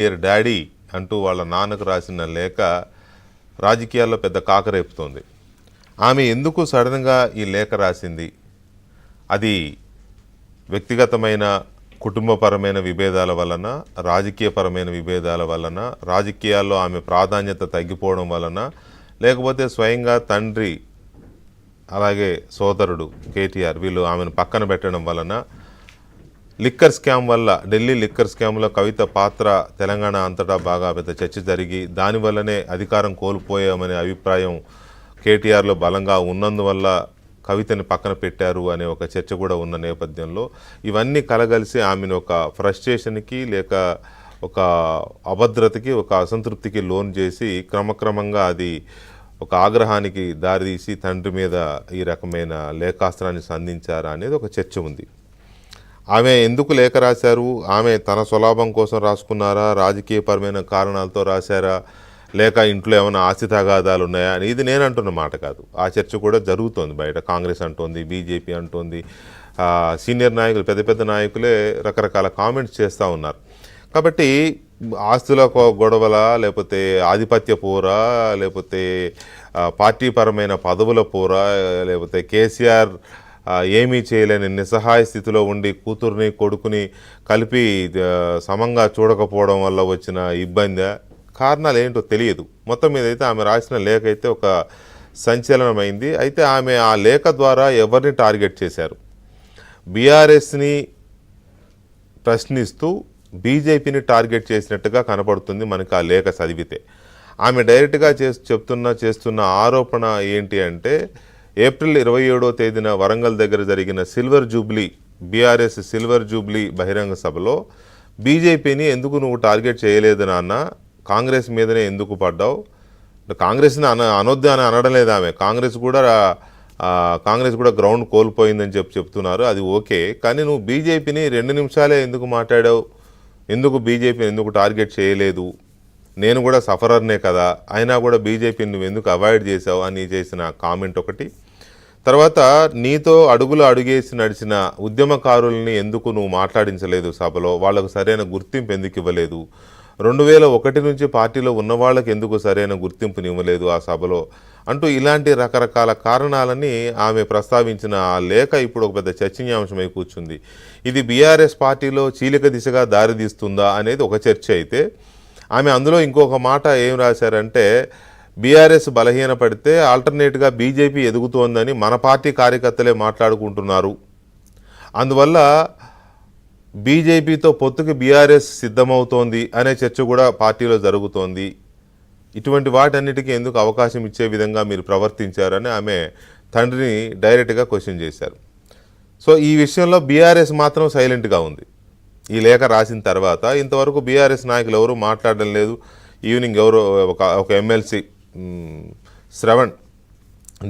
Dear daddy అంటూ వాళ్ళ నాన్నకు రాసిన లేఖ రాజకీయాల్లో పెద్ద కాకరేపుతోంది. ఆమె ఎందుకు సడన్గా ఈ లేఖ రాసింది? అది వ్యక్తిగతమైన కుటుంబపరమైన విభేదాల వలన, రాజకీయపరమైన విభేదాల వలన, రాజకీయాల్లో ఆమె ప్రాధాన్యత తగ్గిపోవడం వలన, లేకపోతే స్వయంగా తండ్రి అలాగే సోదరుడు కేటీఆర్ వీళ్ళు ఆమెను పక్కన పెట్టడం వలన, లిక్కర్ స్కామ్ వల్ల, ఢిల్లీ లిక్కర్ స్కామ్లో కవిత పాత్ర తెలంగాణ అంతటా బాగా పెద్ద చర్చ జరిగి దానివల్లనే అధికారం కోల్పోయామనే అభిప్రాయం కేటీఆర్లో బలంగా ఉన్నందువల్ల కవితని పక్కన పెట్టారు అనే ఒక చర్చ కూడా ఉన్న నేపథ్యంలో ఇవన్నీ కలగలిసి ఆమెను ఒక ఫ్రస్ట్రేషన్కి లేక ఒక అభద్రతకి ఒక అసంతృప్తికి లోన్ చేసి క్రమక్రమంగా అది ఒక ఆగ్రహానికి దారితీసి తండ్రి మీద ఈ రకమైన లేఖాస్త్రాన్ని సంధించారా అనేది ఒక చర్చ ఉంది. ఆమె ఎందుకు లేఖ రాశారు? ఆమె తన స్వలాభం కోసం రాసుకున్నారా? రాజకీయపరమైన కారణాలతో రాశారా? లేక ఇంట్లో ఏమైనా ఆస్తి తగాదాలు ఉన్నాయా అని ఇది నేను అంటున్న మాట కాదు. ఆ చర్చ కూడా జరుగుతోంది బయట. కాంగ్రెస్ అంటోంది, బీజేపీ అంటోంది, సీనియర్ నాయకులు, పెద్ద పెద్ద నాయకులే రకరకాల కామెంట్స్ చేస్తూ ఉన్నారు. కాబట్టి ఆస్తుల గొడవల, లేకపోతే ఆధిపత్య పోరా, లేకపోతే పార్టీపరమైన పదవుల పోరా, లేకపోతే కేసీఆర్ ఏమీ చేయలేని నిస్సహాయ స్థితిలో ఉండి కూతుర్ని కొడుకుని కలిపి సమంగా చూడకపోవడం వల్ల వచ్చిన ఇబ్బంది, కారణాలు ఏంటో తెలియదు. మొత్తం మీద అయితే ఆమె రాసిన లేఖ అయితే ఒక సంచలనమైంది. అయితే ఆమె ఆ లేఖ ద్వారా ఎవరిని టార్గెట్ చేశారు? బీఆర్ఎస్ని ప్రశ్నిస్తూ బీజేపీని టార్గెట్ చేసినట్టుగా కనపడుతుంది మనకి ఆ లేఖ చదివితే. ఆమె డైరెక్ట్గా చేస్తున్న ఆరోపణ ఏంటి అంటే, ఏప్రిల్ 27వ తేదీన వరంగల్ దగ్గర జరిగిన silver Jubilee, BRS silver Jubilee బహిరంగ సభలో బీజేపీని ఎందుకు నువ్వు టార్గెట్ చేయలేదు నాన్న, కాంగ్రెస్ మీదనే ఎందుకు పడ్డావు? కాంగ్రెస్ని అనొద్దు అని అనడం లేదు ఆమె. కాంగ్రెస్ కూడా గ్రౌండ్ కోల్పోయిందని చెప్తున్నారు, అది ఓకే. కానీ నువ్వు బీజేపీని 2 నిమిషాలే ఎందుకు మాట్లాడావు? ఎందుకు బీజేపీని ఎందుకు టార్గెట్ చేయలేదు? నేను కూడా సఫరర్నే కదా, అయినా కూడా బీజేపీని నువ్వు ఎందుకు అవాయిడ్ చేసావు అని చేసిన కామెంట్ ఒకటి. తర్వాత నీతో అడుగులు అడుగేసి నడిచిన ఉద్యమకారుల్ని ఎందుకు నువ్వు మాట్లాడించలేదు సభలో? వాళ్లకు సరైన గుర్తింపు ఎందుకు ఇవ్వలేదు? 2001 నుంచి పార్టీలో ఉన్న వాళ్ళకి ఎందుకు సరైన గుర్తింపునివ్వలేదు ఆ సభలో అంటూ ఇలాంటి రకరకాల కారణాలని ఆమె ప్రస్తావించిన ఆ లేఖ ఇప్పుడు ఒక పెద్ద చర్చనీయాంశమై కూర్చుంది. ఇది బీఆర్ఎస్ పార్టీలో చీలిక దిశగా దారితీస్తుందా అనేది ఒక చర్చ అయితే, ఆమె అందులో ఇంకొక మాట ఏం రాశారంటే, బీఆర్ఎస్ బలహీనపడితే ఆల్టర్నేట్గా బీజేపీ ఎదుగుతోందని మన పార్టీ కార్యకర్తలే మాట్లాడుకుంటున్నారు, అందువల్ల బీజేపీతో పొత్తుకి బీఆర్ఎస్ సిద్ధమవుతోంది అనే చర్చ కూడా పార్టీలో జరుగుతోంది. ఇటువంటి వాటన్నిటికీ ఎందుకు అవకాశం ఇచ్చే విధంగా మీరు ప్రవర్తించారని ఆమె తండ్రిని డైరెక్ట్గా క్వశ్చన్ చేశారు. సో ఈ విషయంలో బీఆర్ఎస్ మాత్రం సైలెంట్గా ఉంది. ఈ లేఖ రాసిన తర్వాత ఇంతవరకు బీఆర్ఎస్ నాయకులు ఎవరు మాట్లాడడం లేదు. ఈవినింగ్ ఎవరో ఒక ఎమ్మెల్సీ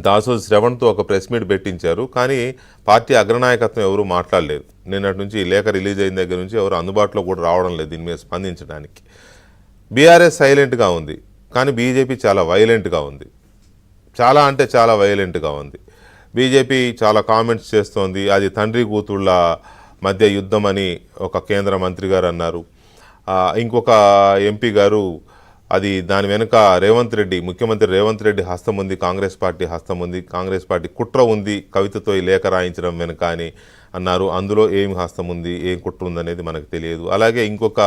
దాసోజు శ్రవణ్తో ఒక ప్రెస్ మీట్ పెట్టించారు, కానీ పార్టీ అగ్రనాయకత్వం ఎవరు మాట్లాడలేదు. నిన్నటి నుంచి ఈ లేఖ రిలీజ్ అయిన దగ్గర నుంచి ఎవరు అందుబాటులో కూడా రావడం లేదు దీని మీద స్పందించడానికి. బీఆర్ఎస్ సైలెంట్గా ఉంది, కానీ బీజేపీ చాలా వైలెంట్గా ఉంది. చాలా అంటే చాలా వైలెంట్గా ఉంది. బీజేపీ చాలా కామెంట్స్ చేస్తోంది. అది తండ్రి కూతుళ్ళ మధ్య యుద్ధం అని ఒక కేంద్ర మంత్రి గారు అన్నారు. ఇంకొక ఎంపీ గారు అది దాని వెనుక ముఖ్యమంత్రి రేవంత్ రెడ్డి హస్తం ఉంది, కాంగ్రెస్ పార్టీ హస్తం ఉంది, కాంగ్రెస్ పార్టీ కుట్ర ఉంది కవితతో ఈ లేఖ రాయించడం వెనుక అని అన్నారు. అందులో ఏం హస్తం ఉంది, ఏం కుట్ర ఉందనేది మనకు తెలియదు. అలాగే ఇంకొక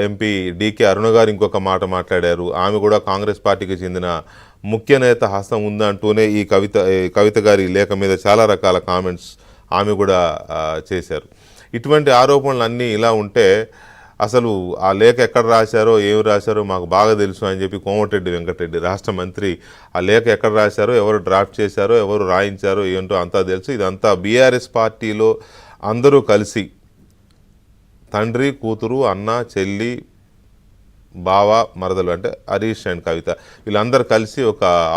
ఎంపీ డీకే అరుణ గారు ఇంకొక మాట మాట్లాడారు. ఆమె కూడా కాంగ్రెస్ పార్టీకి చెందిన ముఖ్య నేత హస్తం ఉందంటూనే ఈ కవిత గారి లేఖ మీద చాలా రకాల కామెంట్స్ ఆమె కూడా చేశారు. ఇటువంటి ఆరోపణలు అన్నీ ఇలా ఉంటే అసలు ఆ లేఖ ఎక్కడ రాశారో, ఏమి రాశారో మాకు బాగా తెలుసు అని చెప్పి కోమటిరెడ్డి వెంకటరెడ్డి రాష్ట్ర మంత్రి ఆ లేఖ ఎక్కడ రాశారో, ఎవరు డ్రాఫ్ట్ చేశారో, ఎవరు రాయించారో ఏంటో అంతా తెలుసు. ఇదంతా బీఆర్ఎస్ పార్టీలో అందరూ కలిసి, తండ్రి కూతురు, అన్న చెల్లి, బావ మరదలు అంటే హరీష్ అండ్ కవిత, వీళ్ళందరూ కలిసి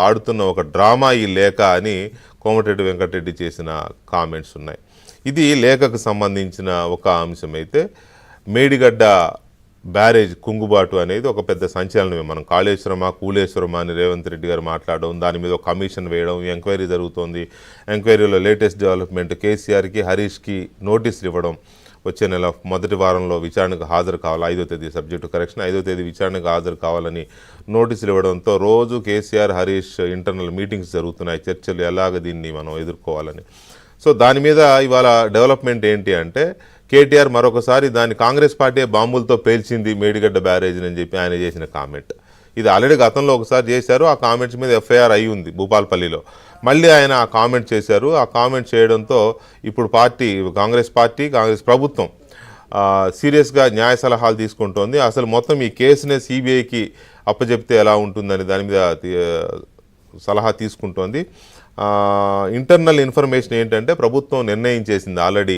ఆడుతున్న ఒక డ్రామా ఈ లేఖ అని కోమటిరెడ్డి వెంకటరెడ్డి చేసిన కామెంట్స్ ఉన్నాయి. ఇది లేఖకు సంబంధించిన ఒక అంశం అయితే, మేడిగడ్డ బ్యారేజ్ కుంగుబాటు అనేది ఒక పెద్ద సంచలనమే. మనం కూలేశ్వరమా అని రేవంత్ రెడ్డి గారు మాట్లాడడం, దాని మీద ఒక కమిషన్ వేయడం, ఎంక్వైరీ జరుగుతోంది. ఎంక్వైరీలో లేటెస్ట్ డెవలప్మెంట్ కేసీఆర్కి హరీష్కి నోటీసులు ఇవ్వడం, వచ్చే నెల మొదటి వారంలో విచారణకు హాజరు కావాలి, 5వ తేదీ సబ్జెక్టు కరెక్షన్ 5వ తేదీ విచారణకు హాజరు కావాలని నోటీసులు ఇవ్వడంతో రోజు కేసీఆర్ హరీష్ ఇంటర్నల్ మీటింగ్స్ జరుగుతున్నాయి, చర్చలు ఎలాగ దీన్ని మనం ఎదుర్కోవాలని. సో దాని మీద ఇవాళ డెవలప్మెంట్ ఏంటి అంటే కేటీఆర్ మరొకసారి దాన్ని కాంగ్రెస్ పార్టీ బాంబులతో పేల్చింది మేడిగడ్డ బ్యారేజ్ అని చెప్పి ఆయన చేసిన కామెంట్. ఇది ఆల్రెడీ గతంలో ఒకసారి చేశారు, ఆ కామెంట్స్ మీద ఎఫ్ఐఆర్ అయి ఉంది భూపాలపల్లిలో. మళ్ళీ ఆయన ఆ కామెంట్ చేశారు. ఆ కామెంట్ చేయడంతో ఇప్పుడు కాంగ్రెస్ ప్రభుత్వం సీరియస్గా న్యాయ సలహాలు తీసుకుంటోంది. అసలు మొత్తం ఈ కేసునే సిబిఐకి అప్పచెప్తే ఎలా ఉంటుందని దాని మీద సలహా తీసుకుంటోంది. ఇంటర్నల్ ఇన్ఫర్మేషన్ ఏంటంటే ప్రభుత్వం నిర్ణయం చేసింది ఆల్రెడీ